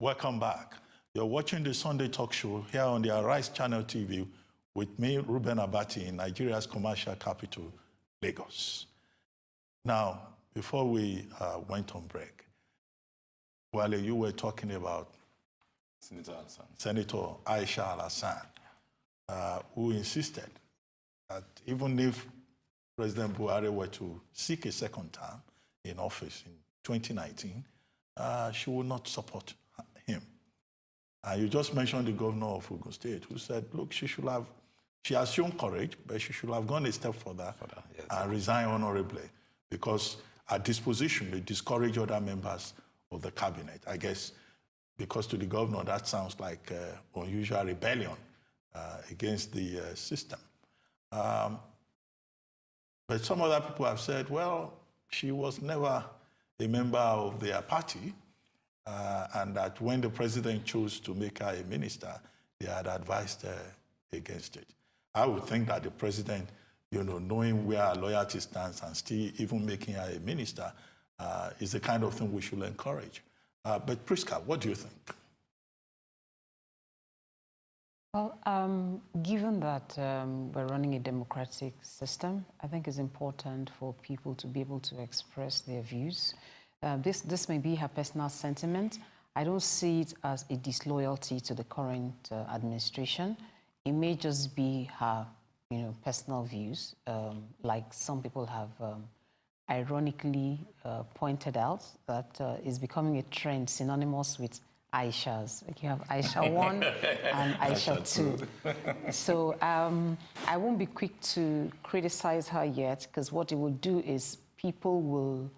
Welcome back. You're watching the Sunday Talk Show here on the Arise Channel TV with me, Reuben Abati, in Nigeria's commercial capital, Lagos. Now, before we went on break, Wale, you were talking about Senator Aisha Al-Hassan, who insisted that even if President Buhari were to seek a second term in office in 2019, she would not support him. You just mentioned the governor of Ogun State, who said, look, she has shown courage, but she should have gone a step further and resign honorably, because at this position, they discourage other members of the cabinet. I guess because to the governor, that sounds like unusual rebellion against the system. But some other people have said, well, she was never a member of their party, and that when the president chose to make her a minister, they had advised against it. I would think that the president, knowing where her loyalty stands and still even making her a minister, is the kind of thing we should encourage. But Prisca, what do you think? Well, given that we're running a democratic system, I think it's important for people to be able to express their views. This may be her personal sentiment. I don't see it as a disloyalty to the current administration. It may just be her, personal views, like some people have ironically pointed out that is becoming a trend synonymous with Aisha's. Like you have Aisha 1 and Aisha 2. So I won't be quick to criticize her yet, because what it will do is people will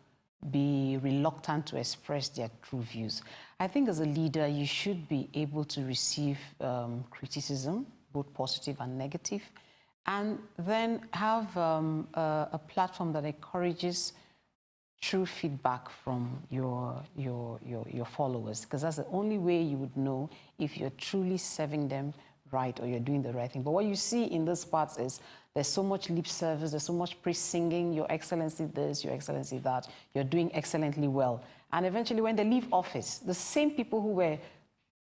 be reluctant to express their true views. I think as a leader, you should be able to receive criticism, both positive and negative, and then have a platform that encourages true feedback from your followers, because that's the only way you would know if you're truly serving them right or you're doing the right thing. But what you see in those parts is there's so much lip service, there's so much praise-singing, Your Excellency this, Your Excellency that, you're doing excellently well. And eventually when they leave office, the same people who were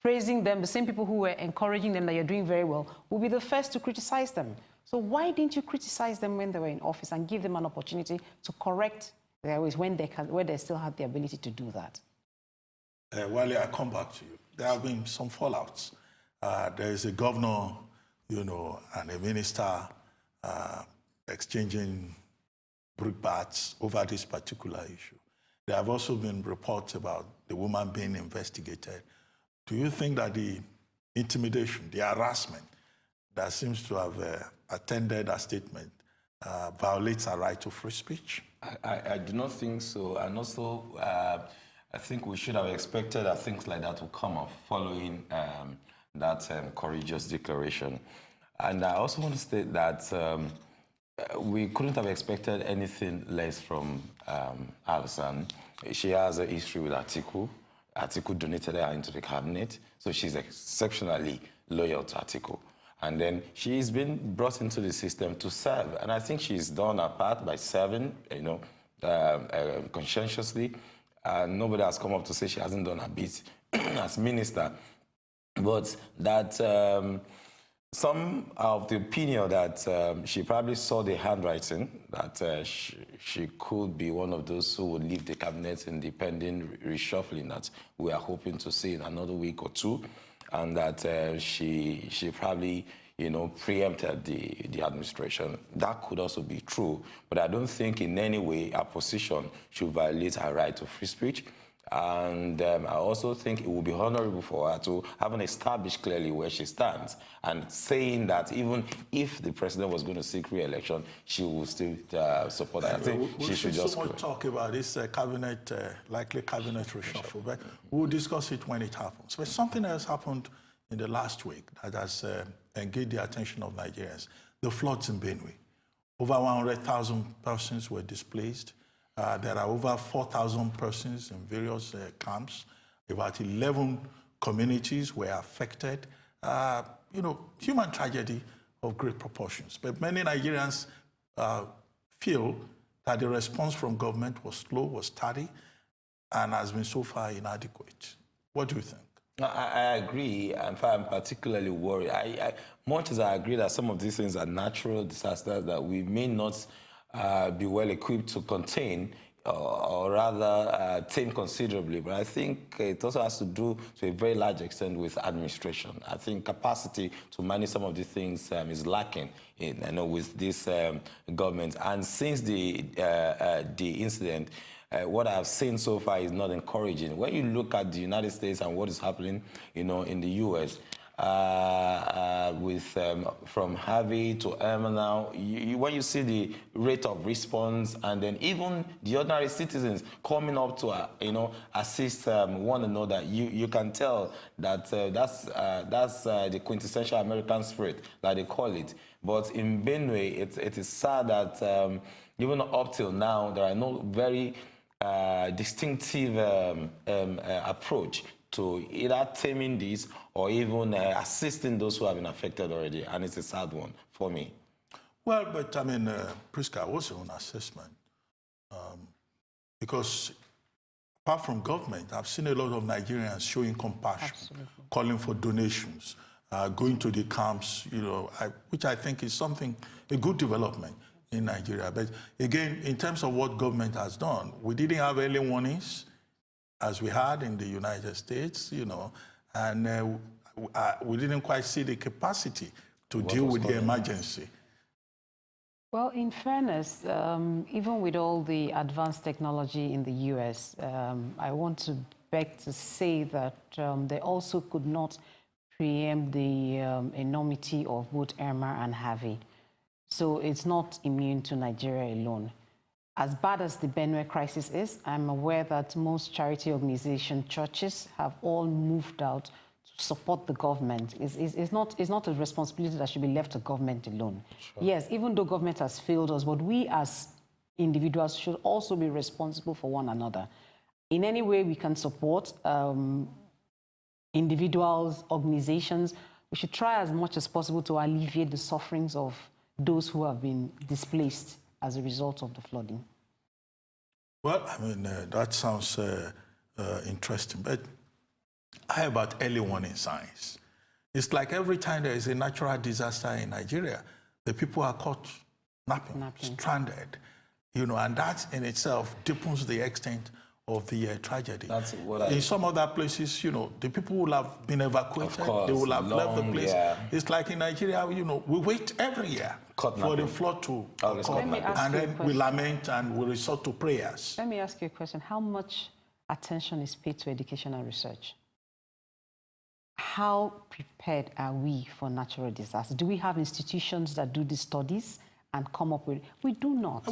praising them, the same people who were encouraging them that you're doing very well, will be the first to criticize them. So why didn't you criticize them when they were in office and give them an opportunity to correct their ways when they still had the ability to do that? Wale, I come back to you. There have been some fallouts. There is a governor, and a minister exchanging brickbats over this particular issue. There have also been reports about the woman being investigated. Do you think that the intimidation, the harassment that seems to have attended a statement violates her right to free speech? I do not think so. And also, I think we should have expected that things like that would come up following that courageous declaration. And I also want to state that we couldn't have expected anything less from Al-Hassan. She has a history with Atiku. Atiku donated her into the cabinet, so she's exceptionally loyal to Atiku. And then she's been brought into the system to serve. And I think she's done her part by serving, conscientiously. Nobody has come up to say she hasn't done her bit as minister. But that some of the opinion that she probably saw the handwriting, that she could be one of those who would leave the cabinet in the pending reshuffling that we are hoping to see in another week or two, and that she probably, preempted the administration. That could also be true, but I don't think in any way our position should violate her right to free speech. And I also think it would be honorable for her to have established clearly where she stands, and saying that even if the president was going to seek re-election, she will still support that. I think she should just so much talk about this cabinet, likely cabinet reshuffle, but we'll discuss it when it happens. But something else happened in the last week that has engaged the attention of Nigerians: the floods in Benue. Over 100,000 persons were displaced. There are over 4,000 persons in various camps. About 11 communities were affected. Human tragedy of great proportions. But many Nigerians feel that the response from government was slow, was tardy, and has been so far inadequate. What do you think? I agree. In fact, I'm particularly worried. Much as I agree that some of these things are natural disasters that we may not be well equipped to contain, or rather tame considerably, but I think it also has to do to a very large extent with administration. I think capacity to manage some of these things is lacking with this government. And since the incident, what I've seen so far is not encouraging. When you look at the United States and what is happening, in the U.S., from Harvey to Irma now, when you see the rate of response, and then even the ordinary citizens coming up to assist one another, you can tell that that's the quintessential American spirit, like they call it. But in Benue, it is sad that even up till now there are no very distinctive approach to either taming this or even assisting those who have been affected already, and it's a sad one for me. Well, but I mean, Prisca, what's your own assessment? Because apart from government, I've seen a lot of Nigerians showing compassion, absolutely, calling for donations, going to the camps, which I think is a good development in Nigeria. But again, in terms of what government has done, we didn't have early warnings as we had in the United States, and we didn't quite see the capacity to deal with the emergency. Well, in fairness, even with all the advanced technology in the US, I want to beg to say that they also could not preempt the enormity of both Irma and Harvey. So it's not immune to Nigeria alone. As bad as the Benue crisis is, I'm aware that most charity organizations, churches, have all moved out to support the government. It's not a responsibility that should be left to government alone. Sure. Yes, even though government has failed us, but we as individuals should also be responsible for one another. In any way we can support individuals, organizations, we should try as much as possible to alleviate the sufferings of those who have been displaced as a result of the flooding. Well, I mean, that sounds interesting, but how about early warning signs? It's like every time there is a natural disaster in Nigeria, the people are caught napping, stranded, and that in itself deepens the extent of the tragedy. That's what in some other places, the people will have been evacuated, they will have left the place. Yeah. It's like in Nigeria, we wait every year for the flood to come, and then we lament and we resort to prayers. Let me ask you a question. How much attention is paid to education and research? How prepared are we for natural disasters? Do we have institutions that do these studies and come up with it? We do not.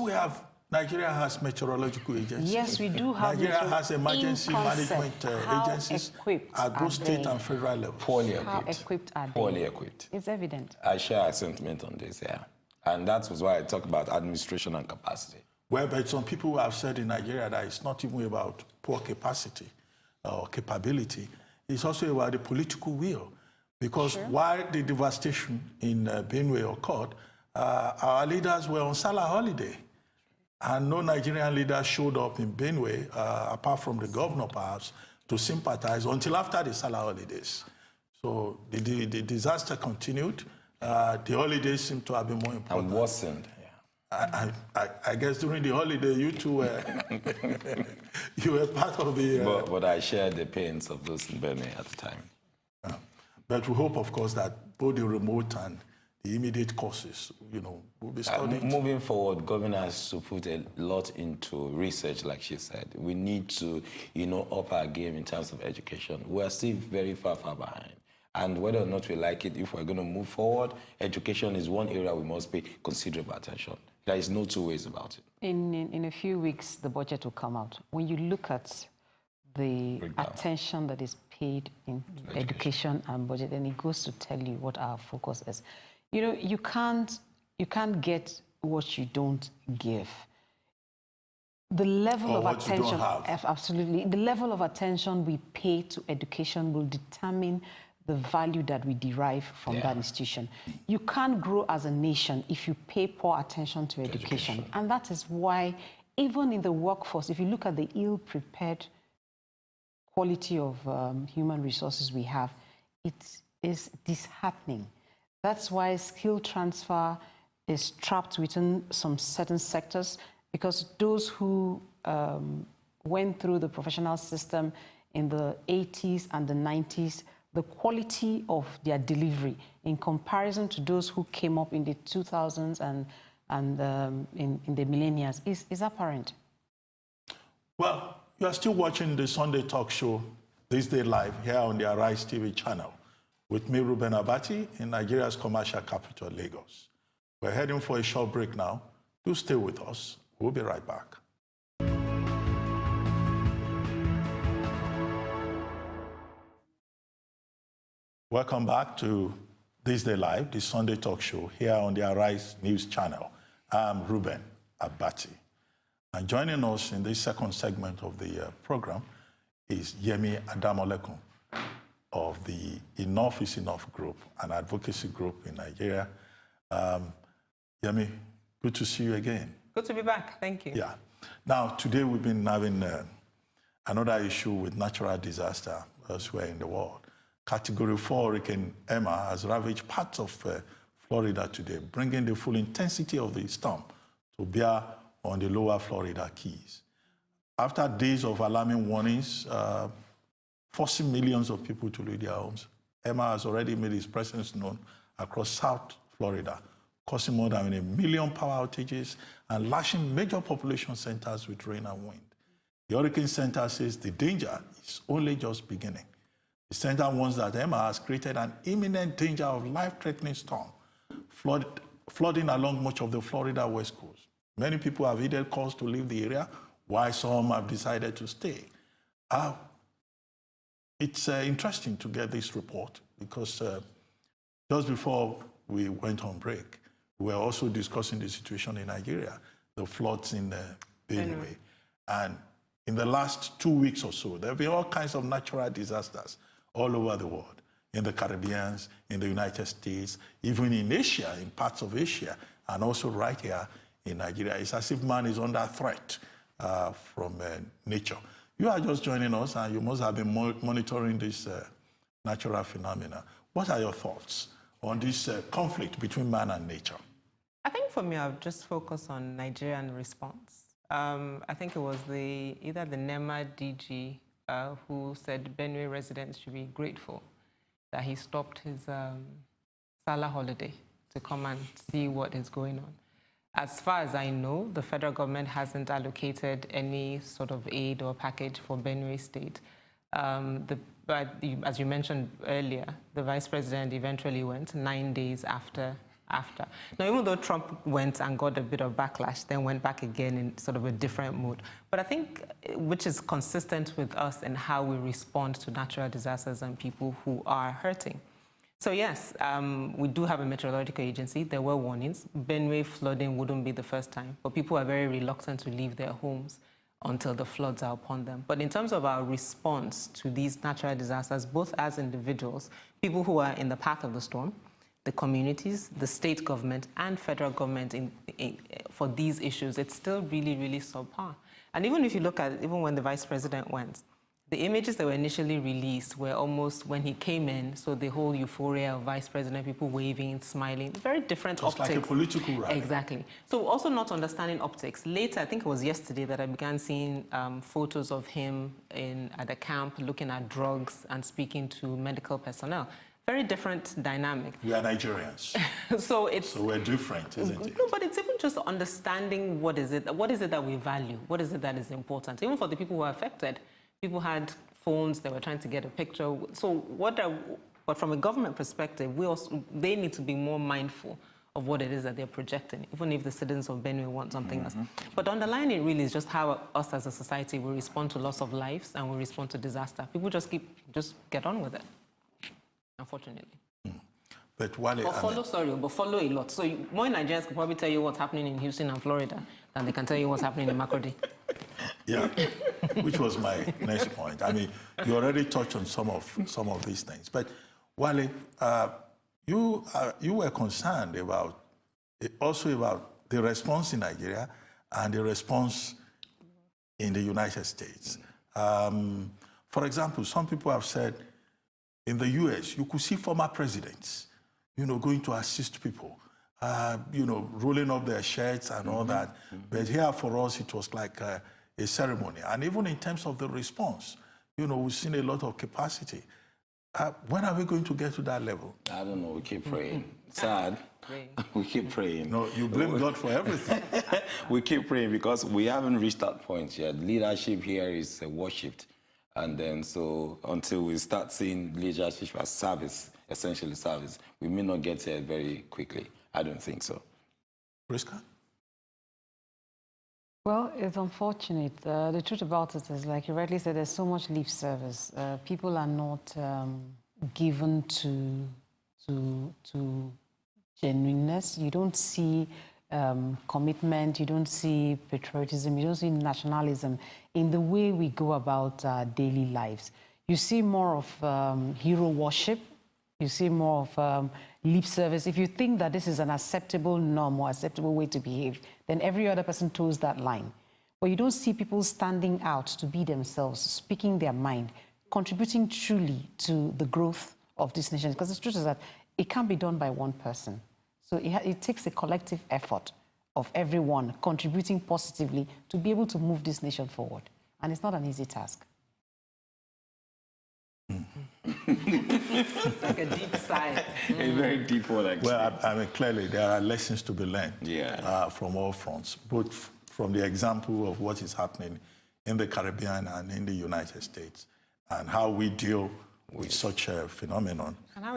Nigeria has meteorological agencies. Yes, we do have. Nigeria has emergency management agencies at both state and federal level. Poorly equipped. How equipped are they? Poorly equipped. It's evident. I share a sentiment on this, yeah. And that was why I talk about administration and capacity. Well, but some people have said in Nigeria that it's not even about poor capacity or capability. It's also about the political will. Because while the devastation in Benue occurred, our leaders were on Salah holiday. And no Nigerian leader showed up in Benue, apart from the governor perhaps, to sympathize until after the Salah holidays. So the disaster continued. The holidays seem to have been more important. And worsened. I guess during the holiday, you two were, you were part of the... But I shared the pains of those in Benue at the time. But we hope, of course, that both the remote and the immediate causes, will be studied. Moving forward, government has to put a lot into research, like she said. We need to, up our game in terms of education. We are still very far behind. And whether or not we like it, if we're going to move forward, education is one area we must pay considerable attention. There is no two ways about it. In a few weeks, the budget will come out. When you look at the attention that is paid in education and budget, and it goes to tell you what our focus is. You can't get what you don't give. The level of attention, absolutely, the level of attention we pay to education will determine the value that we derive from that institution. You can't grow as a nation if you pay poor attention to education. And that is why, even in the workforce, if you look at the ill-prepared quality of human resources we have, it is disheartening. That's why skill transfer is trapped within some certain sectors, because those who went through the professional system in the 80s and the 90s, the quality of their delivery in comparison to those who came up in the 2000s and in the millennia is apparent. Well, you are still watching the Sunday talk show, This Day Live, here on the Arise TV channel, with me, Reuben Abati, in Nigeria's commercial capital, Lagos. We're heading for a short break now. Do stay with us. We'll be right back. Welcome back to This Day Live, the Sunday talk show here on the Arise News channel. I'm Reuben Abati. And joining us in this second segment of the program is Yemi Adamolekun of the Enough is Enough group, an advocacy group in Nigeria. Yemi, good to see you again. Good to be back. Thank you. Yeah. Now, today we've been having another issue with natural disaster elsewhere in the world. Category 4 Hurricane Emma has ravaged parts of Florida today, bringing the full intensity of the storm to bear on the lower Florida Keys. After days of alarming warnings, forcing millions of people to leave their homes, Emma has already made its presence known across South Florida, causing more than 1 million power outages and lashing major population centers with rain and wind. The Hurricane Center says the danger is only just beginning. The center warns that Emma has created an imminent danger of life-threatening storm, flooding along much of the Florida West Coast. Many people have heeded calls to leave the area, while some have decided to stay. It's interesting to get this report because just before we went on break, we were also discussing the situation in Nigeria, the floods in Benue. And in the last 2 weeks or so, there have been all kinds of natural disasters all over the world, in the Caribbean, in the United States, even in Asia, in parts of Asia, and also right here in Nigeria. It's as if man is under threat from nature. You are just joining us, and you must have been monitoring this natural phenomena. What are your thoughts on this conflict between man and nature? I think for me, I'll just focus on Nigerian response. I think it was either the NEMA DG who said Benue residents should be grateful that he stopped his Salah holiday to come and see what is going on. As far as I know, the federal government hasn't allocated any sort of aid or package for Benue State. But as you mentioned earlier, the vice president eventually went 9 days after. Now, even though Trump went and got a bit of backlash, then went back again in sort of a different mood. But I think, which is consistent with us in how we respond to natural disasters and people who are hurting. So yes, we do have a meteorological agency. There were warnings. Benue flooding wouldn't be the first time, but people are very reluctant to leave their homes until the floods are upon them. But in terms of our response to these natural disasters, both as individuals, people who are in the path of the storm, the communities, the state government, and federal government for these issues, it's still really, really subpar. And even if you look at, even when the vice president went, the images that were initially released were almost when he came in, so the whole euphoria of vice president, people waving, smiling, very different optics. Like a political rally. Exactly. So also not understanding optics. Later, I think it was yesterday that I began seeing photos of him at a camp looking at drugs and speaking to medical personnel. Very different dynamic. We are Nigerians. So we're different, isn't it? No, but it's even just understanding what is it that we value, what is it that is important. Even for the people who are affected, people had phones, they were trying to get a picture. So but from a government perspective, they need to be more mindful of what it is that they're projecting, even if the citizens of Benue want something else. But underlying it really is just how us as a society will respond to loss of lives and will respond to disaster. People just get on with it. Unfortunately. But Wale, but follow a lot. So more Nigerians can probably tell you what's happening in Houston and Florida than they can tell you what's happening in Makurdi. Yeah, which was my next point. I mean, you already touched on some of these things. But Wale, you were concerned about the response in Nigeria and the response in the United States. For example, some people have said in the US, you could see former presidents, going to assist people, rolling up their shirts and all that. But here for us, it was like a ceremony. And even in terms of the response, we've seen a lot of capacity. When are we going to get to that level? I don't know. We keep praying. Sad. We keep praying. No, you blame God for everything. We keep praying because we haven't reached that point yet. Leadership here is worshipped. And then so until we start seeing leadership as service, essentially service, we may not get there very quickly. I don't think so. Prisca? Well, it's unfortunate. The truth about it is, like you rightly said, there's so much lip service. People are not given to genuineness. You don't see commitment, you don't see patriotism, you don't see nationalism in the way we go about our daily lives. You see more of hero worship, you see more of lip service. If you think that this is an acceptable norm or acceptable way to behave, then every other person toes that line. But you don't see people standing out to be themselves, speaking their mind, contributing truly to the growth of this nation. Because the truth is that it can't be done by one person. So it takes a collective effort of everyone contributing positively to be able to move this nation forward. And it's not an easy task. Like a deep sigh. A very deep one, actually. Well, I mean, clearly there are lessons to be learned from all fronts, both from the example of what is happening in the Caribbean and in the United States, and how we deal with such a phenomenon in our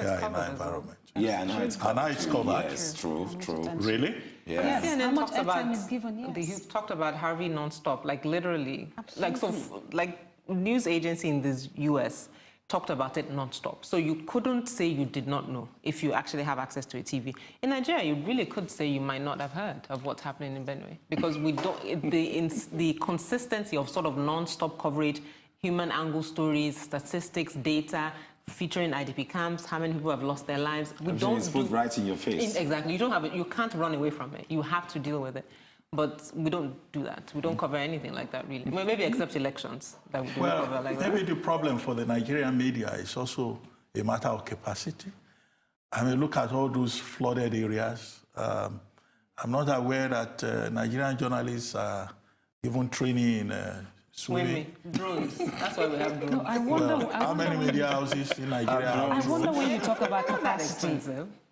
environment. Yeah, and how it's covered. And how it's covered. Yes, true. Really? Yeah. Yes. CNN How much talks about, airtime is given, yes. He's talked about Harvey nonstop, like literally. Absolutely. Like news agency in the US talked about it nonstop. So you couldn't say you did not know if you actually have access to a TV. In Nigeria, you really could say you might not have heard of what's happening in Benue because we don't, the consistency of sort of nonstop coverage, human angle stories, statistics, data, featuring IDP camps, how many people have lost their lives. We don't It's put right in your face. Exactly. You don't have it. You can't run away from it. You have to deal with it. But we don't do that. We don't cover anything like that, really. Well, maybe except elections that we don't cover like that. Maybe the problem for the Nigerian media is also a matter of capacity. I mean, look at all those flooded areas. I'm not aware that Nigerian journalists are even training in swimming. Drones. That's why we have drones. No, I wonder, How many media houses in Nigeria have I wonder drones? when you talk about capacity.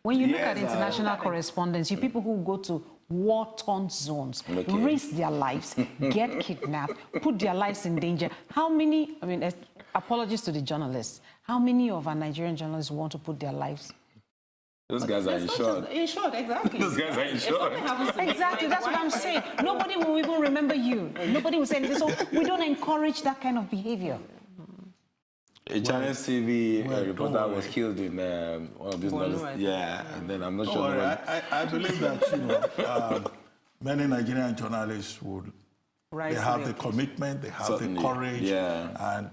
When you look at international correspondence, you people who go to war-torn zones, risk their lives, get kidnapped, put their lives in danger. How many, I mean, apologies to the journalists, how many of our Nigerian journalists want to put their lives? Those guys are insured. Insured, exactly. Those guys are insured. Exactly, that's what I'm saying. Nobody will even remember you. Nobody will say anything. So we don't encourage that kind of behavior. A Channels TV reporter was killed in one of these novels. Yeah, and then I'm not sure. I believe that many Nigerian journalists would. They have the commitment, they have the courage, and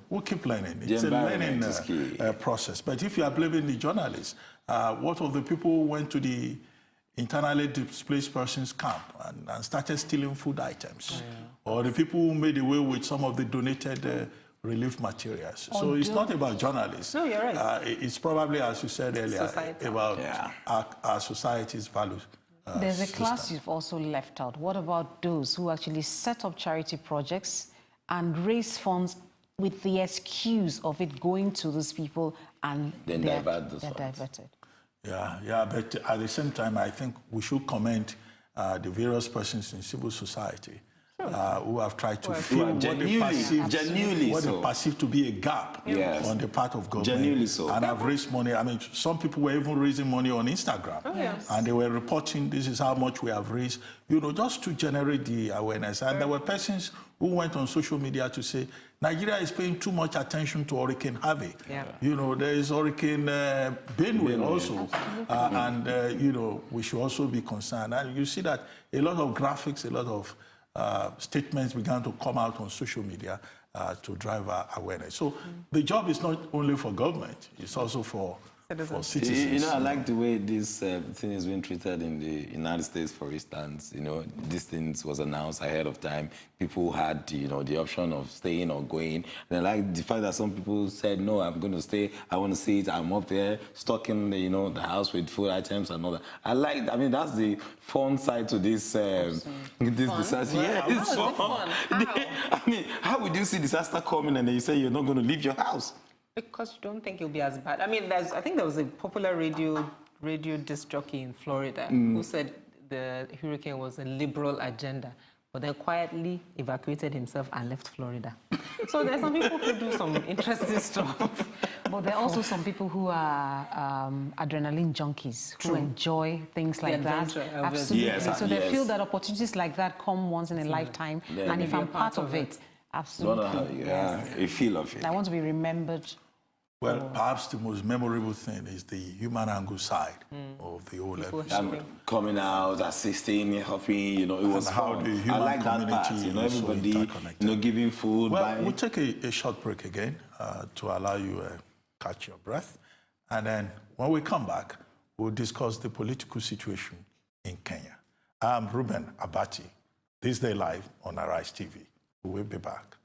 we'll keep learning. It's a learning process. But if you are blaming the journalists, what of the people who went to the internally displaced persons camp and started stealing food items, or the people who made away with some of the donated relief materials? So it's not about journalists. No, you're right. It's probably, as you said earlier, about our society's values. There's a class you've also left out. What about those who actually set up charity projects and raise funds with the excuse of it going to those people and then they're diverted? Yeah, but at the same time, I think we should commend the various persons in civil society who have tried to fill what they perceive to be a gap on the part of government. Genuinely so. And have raised money. I mean, some people were even raising money on Instagram. And they were reporting, this is how much we have raised, just to generate the awareness. And there were persons who went on social media to say, Nigeria is paying too much attention to Hurricane Harvey. There is Hurricane Benue also. And, we should also be concerned. And you see that a lot of graphics, a lot of statements began to come out on social media to drive awareness. So the job is not only for government, it's also for for Citizens. citizens. You know, I like the way this thing is being treated in the United States, for instance. You know, this thing was announced ahead of time. People had, you know, the option of staying or going. And I like the fact that some people said, no, I'm going to stay. I want to see it. I'm up there, stocking, the, you know, the house with food items and all that. I mean, that's the fun side to this disaster. Yeah, it's fun. I mean, how would you see disaster coming and then you say you're not going to leave your house? Because you don't think it'll be as bad. I mean, I think there was a popular radio disc jockey in Florida who said the hurricane was a liberal agenda, but then quietly evacuated himself and left Florida. So there's some people who do some interesting stuff. But there are also some people who are adrenaline junkies who enjoy things like that. adventure, Absolutely. Yes, So they yes. feel that opportunities like that come once in a lifetime. Yeah. And if Be a I'm part of it, absolutely. Yeah, a feel of it. I want to be remembered. Well, perhaps the most memorable thing is the human angle side of the whole episode. helping. Coming out, assisting, helping, you know, it was how fun. the I human like that part, community you know, is so everybody, interconnected. you know, giving food, Well, buying. we'll take a short break again to allow you catch your breath. And then when we come back, we'll discuss the political situation in Kenya. I'm Reuben Abati. This Day Live on Arise TV. We'll be back.